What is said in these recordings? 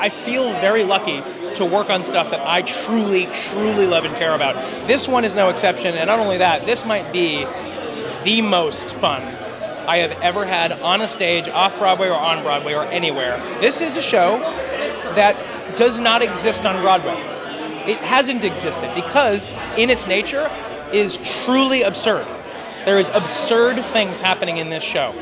I feel very lucky to work on stuff that I truly, truly love and care about. This one is no exception, and not only that, this might be the most fun I have ever had on a stage, off Broadway or on Broadway or anywhere. This is a show that does not exist on Broadway. It hasn't existed because, in its nature, is truly absurd. There is absurd things happening in this show.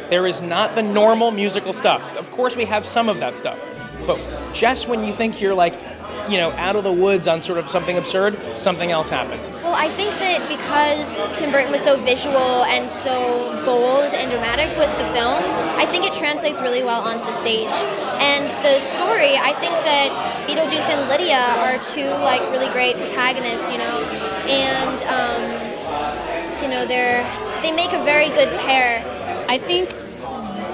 There is not the normal musical stuff. Of course, we have some of that stuff. But just when you think you're like, you know, out of the woods on sort of something absurd, something else happens. Well, I think that because Tim Burton was so visual and so bold and dramatic with the film, I think it translates really well onto the stage. And the story, I think that Beetlejuice and Lydia are two like really great protagonists, you know, and you know, they make a very good pair. I think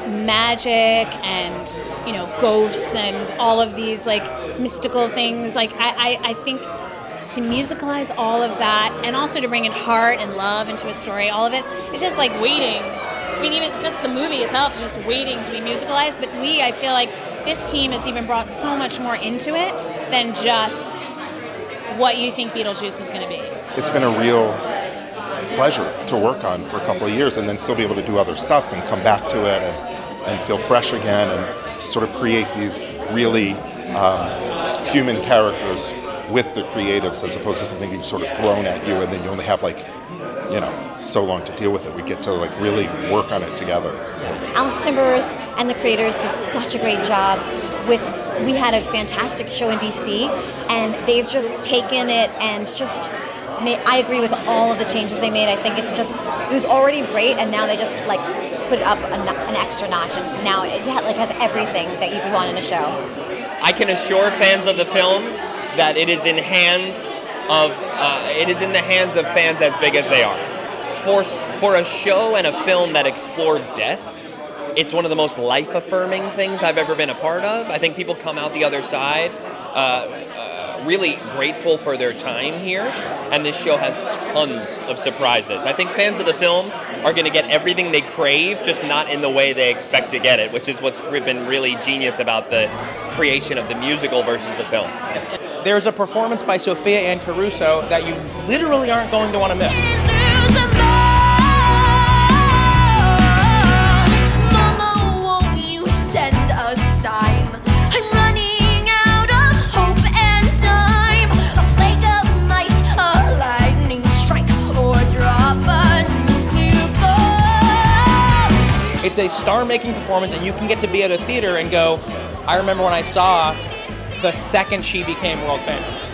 magic and, you know, ghosts and all of these like mystical things, like I think to musicalize all of that and also to bring in heart and love into a story, all of it, it's just like waiting. I mean, even just the movie itself is just waiting to be musicalized, but I feel like this team has even brought so much more into it than just what you think Beetlejuice is going to be. It's been a real pleasure to work on for a couple of years and then still be able to do other stuff and come back to it and feel fresh again and to sort of create these really human characters with the creatives as opposed to something you've sort of thrown at you and then you only have like, you know, so long to deal with it. We get to like really work on it together. So. Alex Timbers and the creators did such a great job with, we had a fantastic show in DC and they've just taken it and just I agree with all of the changes they made. I think it's just, it was already great and now they just like put it up an extra notch and now it like has everything that you could want in a show. I can assure fans of the film that it is in the hands of fans as big as they are. For a show and a film that explored death, it's one of the most life-affirming things I've ever been a part of. I think people come out the other side really grateful for their time here, and this show has tons of surprises. I think fans of the film are going to get everything they crave, just not in the way they expect to get it, which is what's been really genius about the creation of the musical versus the film. There's a performance by Sophia Anne Caruso that you literally aren't going to want to miss. It's a star-making performance, and you can get to be at a theater and go, I remember when I saw the second she became world famous.